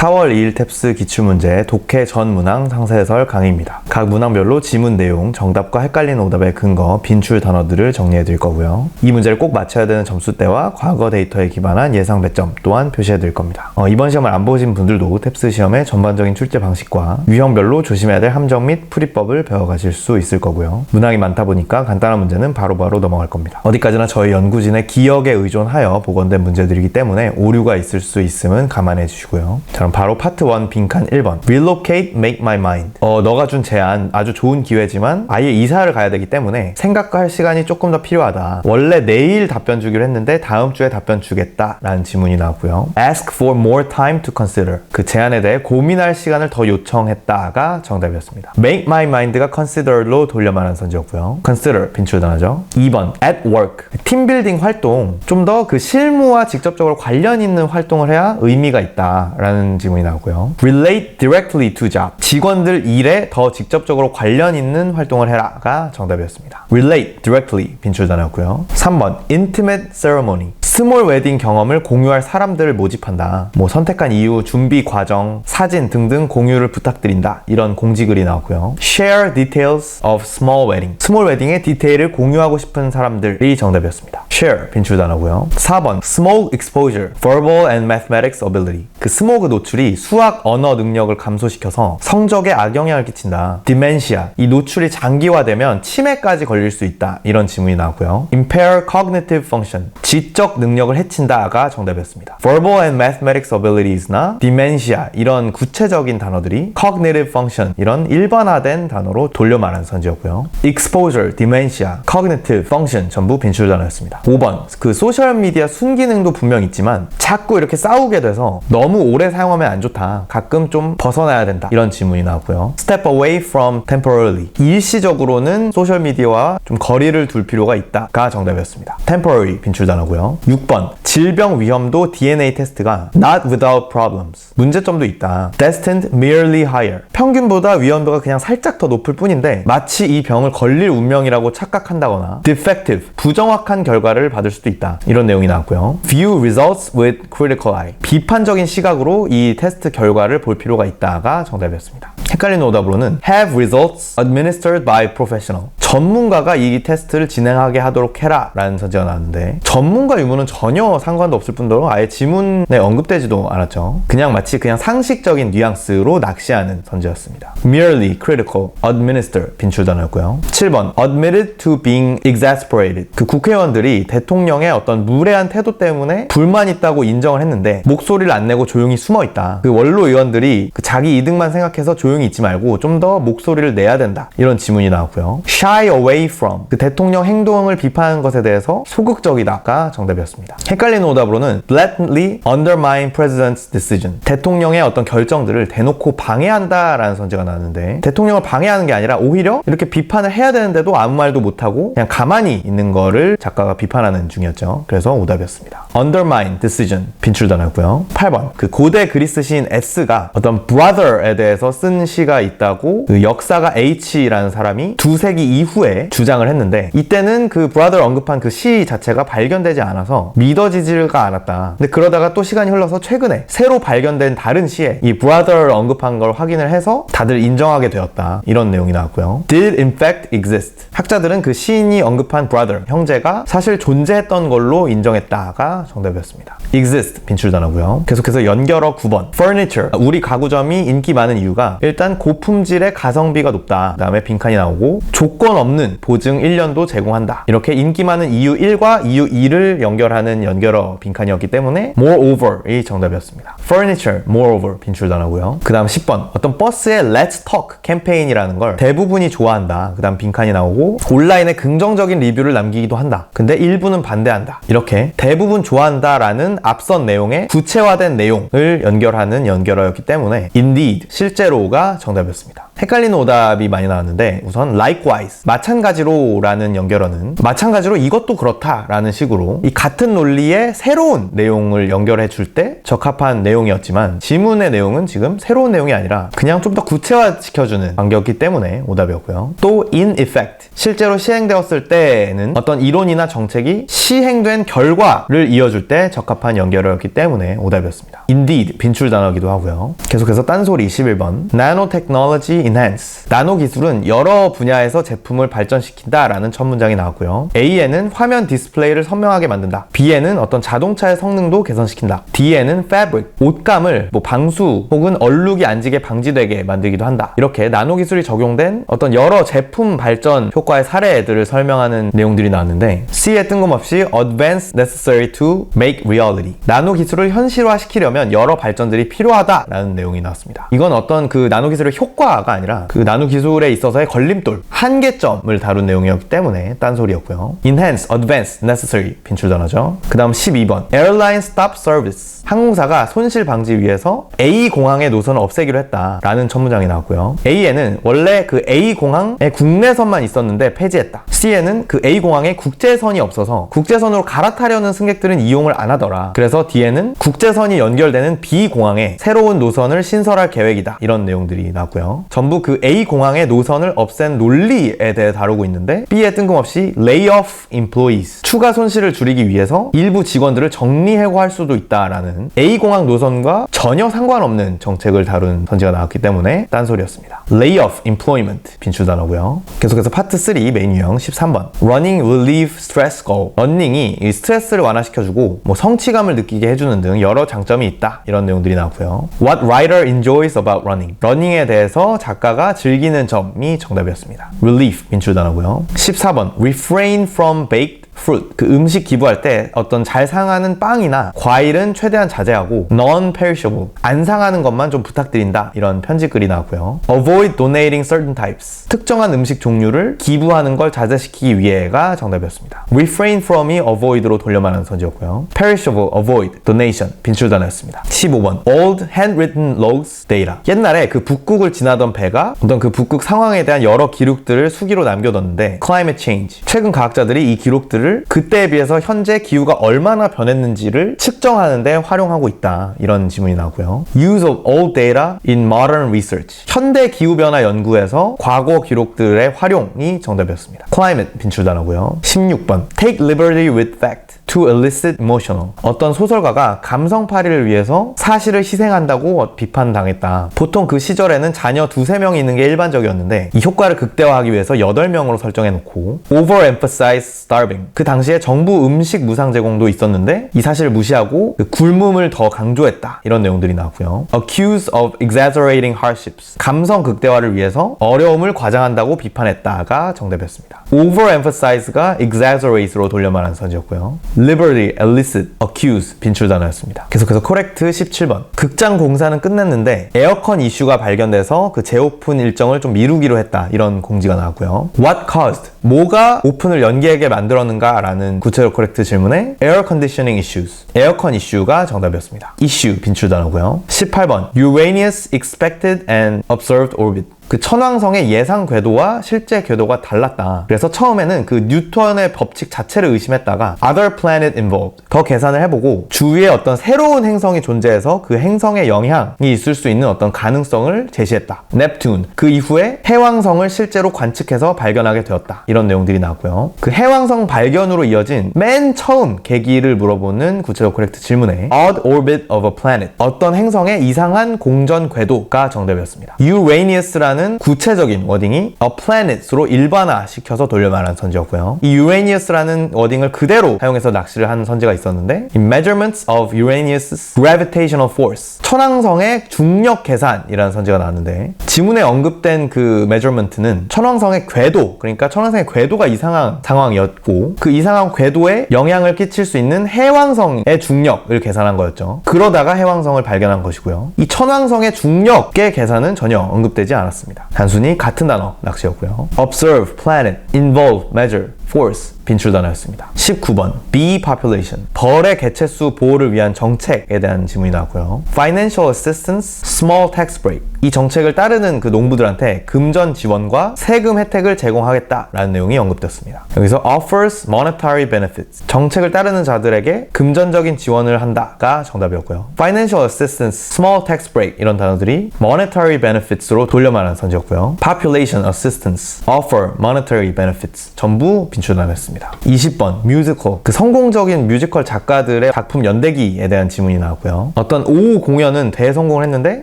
4월 2일 탭스 기출문제 독해 전 문항 상세해설 강의입니다. 각 문항별로 지문 내용, 정답과 헷갈리는 오답의 근거, 빈출 단어들을 정리해 드릴 거고요. 이 문제를 꼭 맞춰야 되는 점수대와 과거 데이터에 기반한 예상 배점 또한 표시해 드릴 겁니다. 이번 시험을 안 보신 분들도 탭스 시험의 전반적인 출제 방식과 유형별로 조심해야 될 함정 및 풀이법을 배워가실 수 있을 거고요. 문항이 많다 보니까 간단한 문제는 바로바로 넘어갈 겁니다. 어디까지나 저희 연구진의 기억에 의존하여 복원된 문제들이기 때문에 오류가 있을 수 있음은 감안해 주시고요. 자, 그럼 바로 파트 1 빈칸 1번 Relocate, make my mind. 너가 준 제안 아주 좋은 기회지만 아예 이사를 가야 되기 때문에 생각할 시간이 조금 더 필요하다. 원래 내일 답변 주기로 했는데 다음 주에 답변 주겠다 라는 지문이 나왔고요. Ask for more time to consider. 그 제안에 대해 고민할 시간을 더 요청했다가 정답이었습니다. Make my mind가 consider로 돌려 말한 선지였고요. consider 빈출 단어죠. 2번 at work. 팀빌딩 활동 좀 더 그 실무와 직접적으로 관련 있는 활동을 해야 의미가 있다 라는 지문이 나오고요. Relate directly to job. 직원들 일에 더 직접적으로 관련 있는 활동을 해라가 정답이었습니다. Relate directly 빈출 단어였고요. 3번 intimate ceremony. 스몰 웨딩 경험을 공유할 사람들을 모집한다. 선택한 이유, 준비 과정, 사진 등등 공유를 부탁드린다. 이런 공지글이 나왔고요. Share details of small wedding. 스몰 웨딩의 디테일을 공유하고 싶은 사람들이 정답이었습니다. Share 빈출 단어고요. 4번 Smoke exposure, verbal and mathematics ability. 그 스모그 노출이 수학, 언어 능력을 감소시켜서 성적에 악영향을 끼친다. Dementia. 이 노출이 장기화되면 치매까지 걸릴 수 있다. 이런 지문이 나왔고요. Impair cognitive function. 지적 능력을 해친다가 정답이었습니다. Verbal and mathematics abilities나 dementia 이런 구체적인 단어들이 cognitive function 이런 일반화된 단어로 돌려 말한 선지였고요. Exposure, dementia, cognitive function 전부 빈출 단어였습니다. 5번 그 소셜미디어 순기능도 분명 있지만 자꾸 이렇게 싸우게 돼서 너무 오래 사용하면 안 좋다. 가끔 좀 벗어나야 된다. 이런 지문이 나왔고요. Step away from temporarily. 일시적으로는 소셜미디어와 좀 거리를 둘 필요가 있다가 정답이었습니다. temporary 빈출 단어고요. 6번 질병 위험도 DNA 테스트가 not without problems. 문제점도 있다. destined merely higher. 평균보다 위험도가 그냥 살짝 더 높을 뿐인데 마치 이 병을 걸릴 운명이라고 착각한다거나 defective. 부정확한 결과를 받을 수도 있다. 이런 내용이 나왔고요. view results with critical eye. 비판적인 시각으로 이 테스트 결과를 볼 필요가 있다가 정답이었습니다. 헷갈리는 오답으로는 have results administered by professional. 전문가가 이 테스트를 진행하게 하도록 해라 라는 선지가 나왔는데 전문가 유무는 전혀 상관도 없을 뿐더러 아예 지문에 언급되지도 않았죠. 마치 상식적인 뉘앙스로 낚시하는 선지였습니다. merely critical, administer 빈출 단어였고요. 7번 admitted to being exasperated. 그 국회의원들이 대통령의 어떤 무례한 태도 때문에 불만 있다고 인정을 했는데 목소리를 안 내고 조용히 숨어 있다. 그 원로 의원들이 자기 이득만 생각해서 조용히 있지 말고 좀 더 목소리를 내야 된다. 이런 지문이 나왔고요. shy away from. 그 대통령 행동을 비판하는 것에 대해서 소극적이다가 정답이었습니다. 헷갈리는 오답으로는 blatantly undermine president's decision. 대통령의 어떤 결정들을 대놓고 방해한다라는 선지가 나왔는데 대통령을 방해하는 게 아니라 오히려 이렇게 비판을 해야 되는데도 아무 말도 못하고 그냥 가만히 있는 거를 작가가 비판하는 중이었죠. 그래서 오답이었습니다. undermine decision 빈출 단어였고요. 8번 그 고대 그리스 시인 에스가 어떤 brother에 대해서 쓴 시가 있다고 그 역사가 H라는 사람이 2세기 이후에 주장을 했는데 이때는 그 brother 언급한 그 시 자체가 발견되지 않아서 믿어지지가 않았다. 근데 그러다가 또 시간이 흘러서 최근에 새로 발견된 다른 시에 이 brother 언급한 걸 확인을 해서 다들 인정하게 되었다. 이런 내용이 나왔고요. did in fact exist. 학자들은 그 시인이 언급한 brother, 형제가 사실 존재했던 걸로 인정했다가 정답이었습니다. exist 빈출 단어고요. 계속해서 연결어 9번 furniture. 우리 가구점이 인기 많은 이유가 일단 고품질의 가성비가 높다. 그 다음에 빈칸이 나오고 조건 없는 보증 1년도 제공한다. 이렇게 인기 많은 이유 1과 이유 2를 연결하는 연결어 빈칸이었기 때문에 moreover이 정답이었습니다. furniture, moreover 빈출 단어고요. 그 다음 10번 어떤 버스의 Let's Talk 캠페인이라는 걸 대부분이 좋아한다. 그 다음 빈칸이 나오고 온라인에 긍정적인 리뷰를 남기기도 한다. 근데 일부는 반대한다. 이렇게 대부분 좋아한다 라는 앞선 내용에 구체화된 내용을 연결하는 연결어였기 때문에 indeed, 실제로가 정답이었습니다. 헷갈리는 오답이 많이 나왔는데 우선 likewise, 마찬가지로 라는 연결어는 마찬가지로 이것도 그렇다 라는 식으로 이 같은 논리의 새로운 내용을 연결해 줄 때 적합한 내용이었지만 지문의 내용은 지금 새로운 내용이 아니라 그냥 좀 더 구체화시켜주는 관계였기 때문에 오답이었고요. 또 in effect, 실제로 시행되었을 때는 어떤 이론이나 정책이 시행된 결과를 이어줄 때 적합한 연결어였기 때문에 오답이었습니다. indeed, 빈출 단어이기도 하고요. 계속해서 딴소리 21번 nanotechnology enhance, 나노 기술은 여러 분야에서 제품을 발전시킨다 라는 첫 문장이 나왔고요. A에는 화면 디스플레이를 선명하게 만든다. B에는 어떤 자동차의 성능도 개선시킨다. D에는 fabric, 옷감을 방수 혹은 얼룩이 안 지게 방지되게 만들기도 한다. 이렇게 나노 기술이 적용된 어떤 여러 제품 발전 효과의 사례들을 설명하는 내용들이 나왔는데 C에 뜬금없이 advance necessary to make reality, 나노 기술을 현실화시키려면 여러 발전들이 필요하다라는 내용이 나왔습니다. 이건 어떤 그 나노 기술의 효과가 아니라 그 나노 기술에 있어서의 걸림돌, 한계점을 다룬 내용이었기 때문에 딴소리였고요. enhance, advance, necessary, 빈출 단어죠. 그 다음 12번 airline stop service, 항공사가 손실 방지 위해서 A 공항의 노선을 없애기로 했다라는 첫 문장이 나왔고요. A에는 원래 그 A 공항에 국내선만 있었는데 폐지했다. C에는 그 A 공항에 국제선이 없어서 국제선으로 갈아타려는 승객들은 이용을 안 하더라. 그래서 D에는 국제선이 연결되는 B 공항에 새로운 노선을 신설할 계획이다. 이런 내용들이 나왔고요. 전부 그 A 공항의 노선을 없앤 논리에 대해 다루고 있는데 B에 뜬금없이 lay off employees, 추가 손실을 줄이기 위해서 일부 직원들을 정리해고할 수도 있다라는 A 공항 노선과 전혀 상관없는 정책을 다룬 선지가 나왔기 때문에 딴소리였습니다. lay off employment, 빈출 단어고요. 계속해서 파트 3 메인 유형 13번 running will leave stress go, 러닝이 이 스트레스를 완화시켜주고 성취감을 느끼게 해주는 등 여러 장점이 있다. 이런 내용들이 나왔고요. what writer enjoys about running, 러닝에 대해서 작가가 즐기는 점이 정답이었습니다. relief, 빈출 단어고요. 14번 refrain from baked fruit, 그 음식 기부할 때 어떤 잘 상하는 빵이나 과일은 최대한 자제하고 non-perishable, 안 상하는 것만 좀 부탁드린다. 이런 편지글이 나왔고요. avoid donating certain types, 특정한 음식 종류를 기부하는 걸 자제시키기 위해가 정답이었습니다. refrain from이 avoid로 돌려말하는 선지였고요. perishable, avoid, donation, 빈출 단어였습니다. 15번 old handwritten logs data, 옛날에 그 북극을 지나던 배가 어떤 그 북극 상황에 대한 여러 기록들을 수기로 남겨뒀는데 climate change, 최근 과학자들이 이 기록들을 그때에 비해서 현재 기후가 얼마나 변했는지를 측정하는 데 활용하고 있다. 이런 지문이 나오고요. Use of old data in modern research, 현대 기후변화 연구에서 과거 기록들의 활용이 정답이었습니다. Climate, 빈출 단어고요. 16번 Take liberty with fact to elicit emotional, 어떤 소설가가 감성팔이를 위해서 사실을 희생한다고 비판당했다. 보통 그 시절에는 자녀 2-3명이 있는 게 일반적이었는데 이 효과를 극대화하기 위해서 8명으로 설정해놓고 overemphasize starving, 그 당시에 정부 음식 무상 제공도 있었는데 이 사실을 무시하고 그 굶음을 더 강조했다. 이런 내용들이 나왔고요. accuse of exaggerating hardships, 감성 극대화를 위해서 어려움을 과장한다고 비판했다가 정답이었습니다. overemphasize가 exaggerate로 돌려말한 선지였고요. liberty, elicit, accuse, 빈출 단어였습니다. 계속해서 correct 17번 극장 공사는 끝냈는데 에어컨 이슈가 발견돼서 그 재오픈 일정을 좀 미루기로 했다. 이런 공지가 나왔고요. what caused, 뭐가 오픈을 연기하게 만들었는가 라는 구체적 correct 질문에 air conditioning issues, 에어컨 이슈가 정답이었습니다. issue, 빈출 단어고요. 18번 Uranus expected and observed orbit, 그 천왕성의 예상 궤도와 실제 궤도가 달랐다. 그래서 처음에는 그 뉴턴의 법칙 자체를 의심했다가 other planet involved, 더 계산을 해보고 주위에 어떤 새로운 행성이 존재해서 그 행성에 영향이 있을 수 있는 어떤 가능성을 제시했다. Neptune, 그 이후에 해왕성을 실제로 관측해서 발견하게 되었다. 이런 내용들이 나왔고요. 그 해왕성 발견으로 이어진 맨 처음 계기를 물어보는 구체적 correct 질문에 odd orbit of a planet, 어떤 행성의 이상한 공전 궤도가 정답이었습니다. Uranus라는 구체적인 워딩이 a planet으로 일반화시켜서 돌려말한 선지였고요. 이 Uranus라는 워딩을 그대로 사용해서 낚시를 한 선지가 있었는데 measurements of Uranus' gravitational force, 천왕성의 중력 계산이라는 선지가 나왔는데 지문에 언급된 그 measurement는 천왕성의 궤도, 그러니까 천왕성의 궤도가 이상한 상황이었고 그 이상한 궤도에 영향을 끼칠 수 있는 해왕성의 중력을 계산한 거였죠. 그러다가 해왕성을 발견한 것이고요. 이 천왕성의 중력의 계산은 전혀 언급되지 않았습니다. 단순히 같은 단어 낚시였고요. observe, planet, involve, measure, force 빈출 단어였습니다. 19번 bee population 벌의 개체수 보호를 위한 정책에 대한 질문이 나왔고요. financial assistance, small tax break 이 정책을 따르는 그 농부들한테 금전 지원과 세금 혜택을 제공하겠다라는 내용이 언급되었습니다. 여기서 offers monetary benefits 정책을 따르는 자들에게 금전적인 지원을 한다가 정답이었고요. financial assistance, small tax break 이런 단어들이 monetary benefits로 돌려 말하는 선지였고요. population assistance, offer monetary benefits 전부 빈출 단어였습니다. 20번 뮤지컬 그 성공적인 뮤지컬 작가들의 작품 연대기에 대한 질문이 나왔고요. 어떤 5 공연은 대성공을 했는데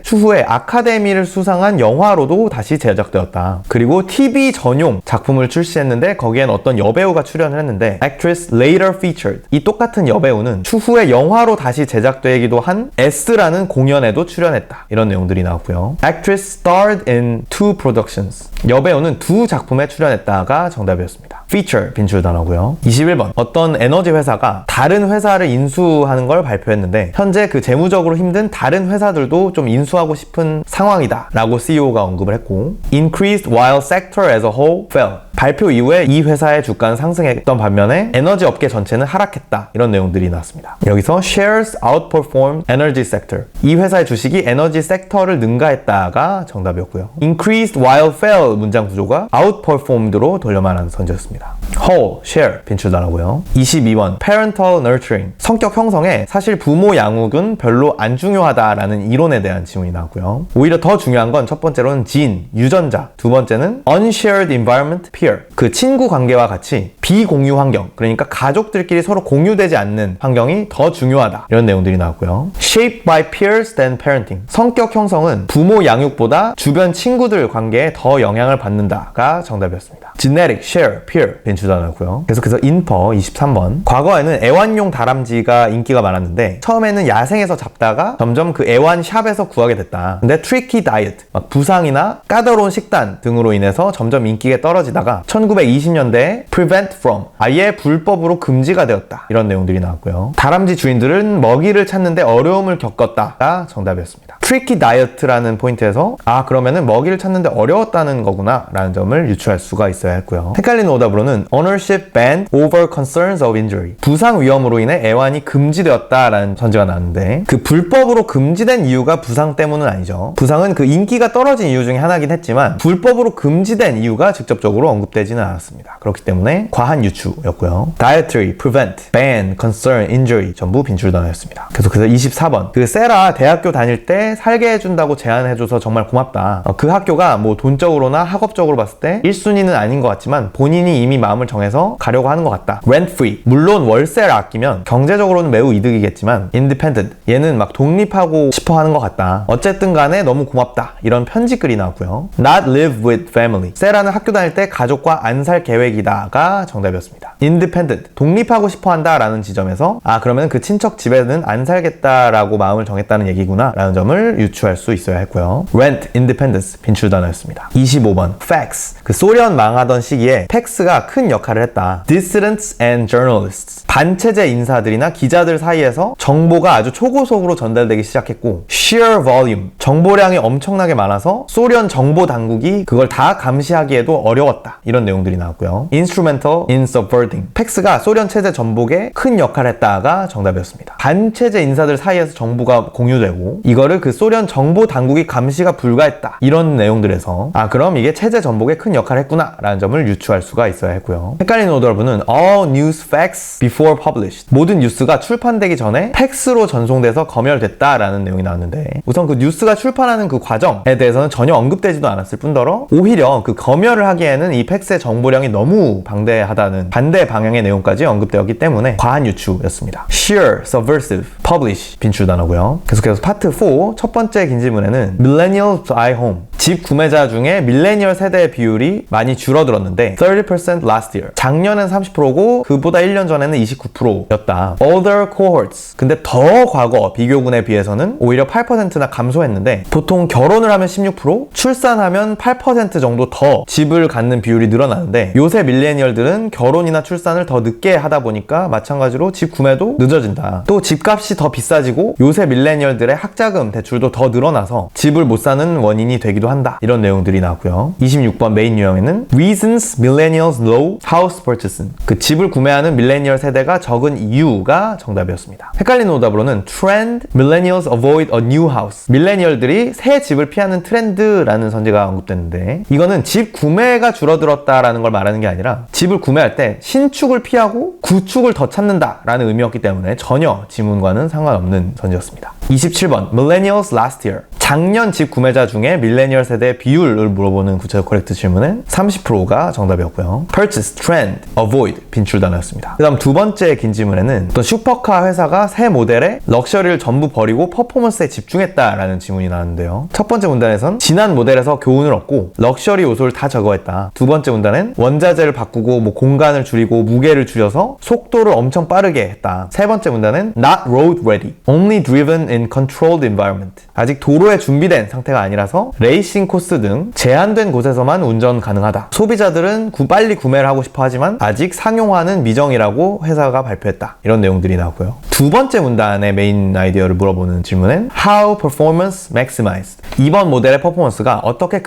추후에 아카데미를 수상한 영화로도 다시 제작되었다. 그리고 TV 전용 작품을 출시했는데 거기엔 어떤 여배우가 출연을 했는데 actress later featured 이 똑같은 여배우는 추후에 영화로 다시 제작되기도 한 S라는 공연에도 출연했다. 이런 내용들이 나왔고요. actress starred in 2 productions 여배우는 2 작품에 출연했다가 정답이었습니다. feature 빈출 단어고요. 21번 어떤 에너지 회사가 다른 회사를 인수하는 걸 발표했는데 현재 그 재무적으로 힘든 다른 회사들도 좀 인수하고 싶은 상황이다 라고 CEO가 언급을 했고 increased while sector as a whole fell 발표 이후에 이 회사의 주가는 상승했던 반면에 에너지 업계 전체는 하락했다. 이런 내용들이 나왔습니다. 여기서 shares outperformed energy sector 이 회사의 주식이 에너지 섹터를 능가했다가 정답이었고요. increased while fell 문장 구조가 outperformed로 돌려 말하는 선지였습니다. whole, share 빈출 단어고요. 22번 parental nurturing 성격 형성에 사실 부모 양육은 별로 안 중요하다라는 이론에 대한 질문이 나왔고요. 오히려 더 중요한 건 첫 번째로는 진, 유전자 두 번째는 unshared environment, peer 그 친구 관계와 같이 비공유 환경 그러니까 가족들끼리 서로 공유되지 않는 환경이 더 중요하다. 이런 내용들이 나왔고요. shaped by peers than parenting 성격 형성은 부모 양육보다 주변 친구들 관계에 더 영향을 받는다가 정답이었습니다. genetic, share, peer 빈출 단어였고요. 계속해서 인퍼 23번 과거에는 애완용 다람쥐가 인기가 많았는데 처음에는 야생에서 잡다가 점점 그 애완샵에서 구하게 됐다. 근데 tricky diet 막 부상이나 까다로운 식단 등으로 인해서 점점 인기가 떨어지다가 1920년대에 prevent from 아예 불법으로 금지가 되었다. 이런 내용들이 나왔고요. 다람쥐 주인들은 먹이를 찾는데 어려움을 겪었다가 정답이었습니다. tricky diet라는 포인트에서 아 그러면은 먹이를 찾는데 어려웠다는 거구나 라는 점을 유추할 수가 있어야 했고요. 헷갈리는 오답으로는 ownership banned over concerns of injury 부상 위험으로 인해 애완이 금지되었다라는 전제가 나왔는데 그 불법으로 금지된 이유가 부상 때문은 아니죠. 부상은 그 인기가 떨어진 이유 중에 하나긴 했지만 불법으로 금지된 이유가 직접적으로 언급되지는 않았습니다. 그렇기 때문에 과한 유추였고요. dietary, prevent, ban, concern, injury 전부 빈출 단어였습니다. 계속해서 24번 그 세라 대학교 다닐 때 살게 해준다고 제안해줘서 정말 고맙다. 그 학교가 뭐 돈적으로나 학업적으로 봤을 때 1순위는 아닌 것 같지만 본인이 이미 마음을 정해서 가려고 하는 것 같다. rent free 물론 월세를 아끼면 경제적으로는 매우 이득이겠지만 independent 얘는 막 독립하고 싶어 하는 것 같다. 어쨌든 간에 너무 고맙다. 이런 편지글이 나왔고요. not live with family 세라는 학교 다닐 때 가족과 안 살 계획이다가 정답이었습니다. independent 독립하고 싶어 한다 라는 지점에서 아 그러면 그 친척 집에는 안 살겠다라고 마음을 정했다는 얘기구나 라는 점을 유추할 수 있어야 했고요. rent, independence 빈출 단어였습니다. 25번 fax 그 소련 망하던 시기에 팩스가 큰 역할을 했다. dissidents and journalists 반체제 인사들이나 기자들 사이에서 정보가 아주 초고속으로 전달되기 시작했고 sheer volume 정보량이 엄청나게 많아서 소련 정보 당국이 그걸 다 감시하기에도 어려웠다. 이런 내용들이 나왔고요. instrumental in subverting 팩스가 소련 체제 전복에 큰 역할을 했다가 정답이었습니다. 반체제 인사들 사이에서 정보가 공유되고 이거를 그 소련 정보 당국이 감시가 불가했다. 이런 내용들에서 아 그럼 이게 체제 전복에 큰 역할을 했구나 라는 점을 유추할 수가 있어야 했고요. 헷갈리는 오더분은 all news facts before published 모든 뉴스가 출판되기 전에 팩스로 전송돼서 검열됐다라는 내용이 나왔는데 우선 그 뉴스가 출판하는 그 과정에 대해서는 전혀 언급되지도 않았을 뿐더러 오히려 그 검열을 하기에는 이 팩스의 정보량이 너무 방대하다는 반대 방향의 내용까지 언급되었기 때문에 과한 유추였습니다. sheer, subversive, publish 빈출 단어고요. 계속해서 파트 4 첫 번째 긴 질문에는 millennials buy home 집 구매자 중에 밀레니얼 세대의 비율이 많이 줄어들었는데 30% last year 작년엔 30%고 그보다 1년 전에는 29%였다. older cohorts 근데 더 과거 비교군에 비해서는 오히려 8%나 감소했는데 보통 결혼을 하면 16% 출산하면 8% 정도 더 집을 갖는 비율이 늘어나는데 요새 밀레니얼들은 결혼이나 출산을 더 늦게 하다 보니까 마찬가지로 집 구매도 늦어진다. 또 집값이 더 비싸지고 요새 밀레니얼들의 학자금 대출도 더 늘어나서 집을 못 사는 원인이 되기도 한다. 이런 내용들이 나왔고요. 26번 메인 유형에는 Reasons Millennials Low House Purchasing. 그 집을 구매하는 밀레니얼 세대가 적은 이유가 정답이었습니다. 헷갈리는 오답으로는 Trend Millennials Avoid a New House. 밀레니얼들이 새 집을 피하는 트렌드라는 선지가 언급됐는데, 이거는 집 구매가 줄어들었다라는 걸 말하는 게 아니라 집을 구매할 때 신축을 피하고 구축을 더 찾는다라는 의미였기 때문에 전혀 지문과는 상관없는 선지였습니다. 27번 Millennials Last Year. 작년 집 구매자 중에 밀레니얼 세대의 비율을 물어보는 구체적 코렉트 질문은 30%가 정답이었고요. Purchase, Trend, Avoid 빈출 단어였습니다. 그 다음 두 번째 긴 질문에는 어떤 슈퍼카 회사가 새 모델의 럭셔리를 전부 버리고 퍼포먼스에 집중했다라는 질문이 나왔는데요. 첫 번째 문단에선 지난 모델에서 교훈을 얻고 럭셔리 요소를 다 제거했다. 두 번째 문단은 원자재를 바꾸고 공간을 줄이고 무게를 줄여서 속도를 엄청 빠르게 했다. 세 번째 문단은 Not road ready, only driven in controlled environment. 아직 도로에 준비된 상태가 아니라서 레이싱 코스 등 제한된 곳에서만 운전 가능하다. 소비자들은 빨리 구매를 하고 싶어 하지만 아직 상용화는 미정이라고 회사가 발표했다. 이런 내용들이 나왔고요. 두 번째 문단의 메인 아이디어를 물어보는 질문은 How performance maximized. 이번 모델의 퍼포먼스가 어떻게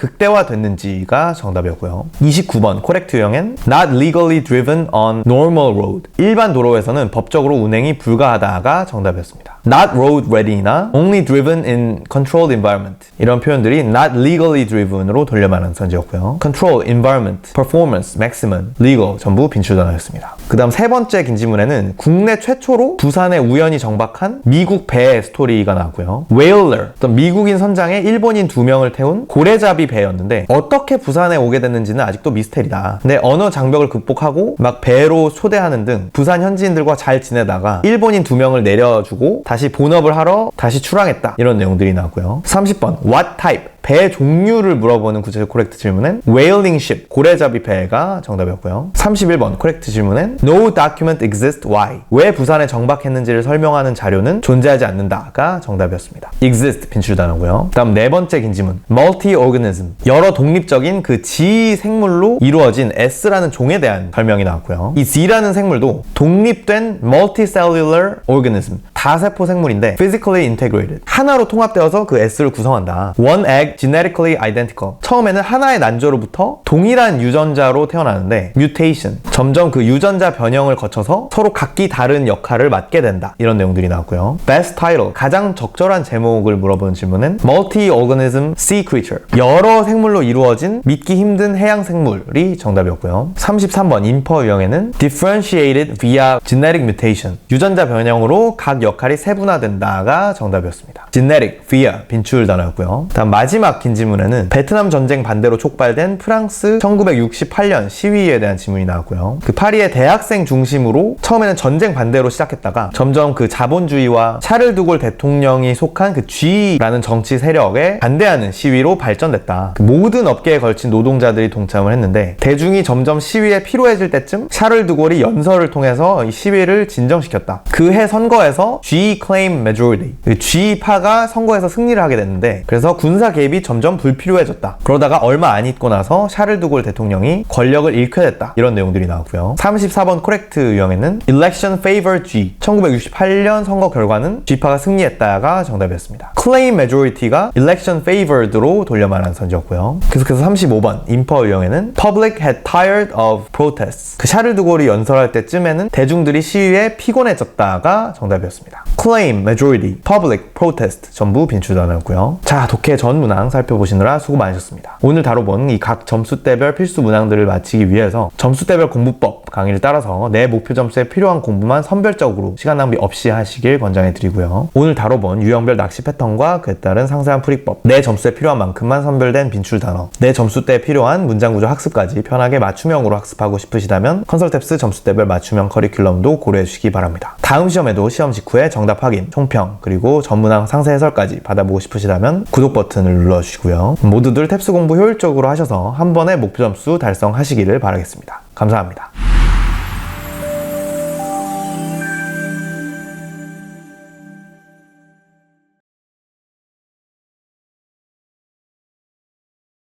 극대화됐는지가 정답이었고요. 29번 코렉트 유형엔 Not legally driven on normal road. 일반 도로에서는 법적으로 운행이 불가하다가 정답이었습니다. Not road ready나 only driven in controlled environment. 이런 표현들이 not legally driven으로 돌려 말하는 선지였고요. control, environment, performance, maximum, legal 전부 빈출 단어였습니다. 그 다음 세 번째 긴 지문에는 국내 최초로 부산에 우연히 정박한 미국 배 스토리가 나왔고요. whaler, 어떤 미국인 선장에 일본인 2명을 태운 고래잡이 배였는데 어떻게 부산에 오게 됐는지는 아직도 미스테리다. 근데 언어 장벽을 극복하고 막 배로 초대하는 등 부산 현지인들과 잘 지내다가 일본인 2명을 내려주고 다시 본업을 하러 다시 출항했다. 이런 내용들이 나왔고요. 30번 What type? 배 종류를 물어보는 구체적 코렉트 질문은 whaling ship, 고래잡이 배가 정답이었고요. 31번 코렉트 질문은 No document exists why. 왜 부산에 정박했는지를 설명하는 자료는 존재하지 않는다가 정답이었습니다. exist 빈출 단어고요. 다음 네 번째 긴 질문 multi-organism. 여러 독립적인 그 지 생물로 이루어진 S라는 종에 대한 설명이 나왔고요. 이 Z라는 생물도 독립된 multicellular organism, 다세포 생물인데 physically integrated. 하나로 통합되어서 그 S를 구성한다. One egg genetically identical. 처음에는 하나의 난조로부터 동일한 유전자로 태어나는데 mutation. 점점 그 유전자 변형을 거쳐서 서로 각기 다른 역할을 맡게 된다. 이런 내용들이 나왔고요. Best title. 가장 적절한 제목을 물어보는 질문은 multi-organism sea creature. 여러 생물로 이루어진 믿기 힘든 해양 생물이 정답이었고요. 33번 인퍼 유형에는 differentiated via genetic mutation. 유전자 변형으로 각 역할이 세분화된다가 정답이었습니다. genetic via 빈출 단어였고요. 다음 마지막 긴 질문에는 베트남 전쟁 반대로 촉발된 프랑스 1968년 시위에 대한 질문이 나왔고요. 그 파리의 대학생 중심으로 처음에는 전쟁 반대로 시작했다가 점점 그 자본주의와 샤를 드골 대통령이 속한 그 G라는 정치 세력에 반대하는 시위로 발전됐다. 그 모든 업계에 걸친 노동자들이 동참을 했는데 대중이 점점 시위에 피로해질 때쯤 샤를 드골이 연설을 통해서 이 시위를 진정시켰다. 그 해 선거에서 G claim majority. 그 G파가 선거에서 승리를 하게 됐는데 그래서 군사 개입이 점점 불필요해졌다. 그러다가 얼마 안 있고 나서 샤를 드골 대통령이 권력을 잃게 됐다. 이런 내용들이 나왔고요. 34번 코렉트 유형에는 Election favor G. 1968년 선거 결과는 G파가 승리했다가 정답이었습니다. Claim majority가 Election favored로 돌려 말하는 선지였고요. 계속해서 35번 인퍼 유형에는 Public had tired of protests. 그 샤를 드골이 연설할 때쯤에는 대중들이 시위에 피곤해졌다가 정답이었습니다. Claim, majority, public, protest 전부 빈출 단어였고요. 자, 독해 전 문항 살펴보시느라 수고 많으셨습니다. 오늘 다뤄본 이 각 점수대별 필수 문항들을 마치기 위해서 점수대별 공부법 강의를 따라서 내 목표 점수에 필요한 공부만 선별적으로 시간 낭비 없이 하시길 권장해 드리고요. 오늘 다뤄본 유형별 낚시 패턴과 그에 따른 상세한 풀이법, 내 점수에 필요한 만큼만 선별된 빈출 단어, 내 점수대에 필요한 문장 구조 학습까지 편하게 맞춤형으로 학습하고 싶으시다면 컨설탭스 점수대별 맞춤형 커리큘럼도 고려해 주시기 바랍니다. 다음 시험에도 시험 직후에 정답 확인, 총평, 그리고 전문항 상세 해설까지 받아보고 싶으시다면 구독 버튼을 눌러주시고요. 모두들 탭스 공부 효율적으로 하셔서 한 번에 목표 점수 달성하시기를 바라겠습니다. 감사합니다.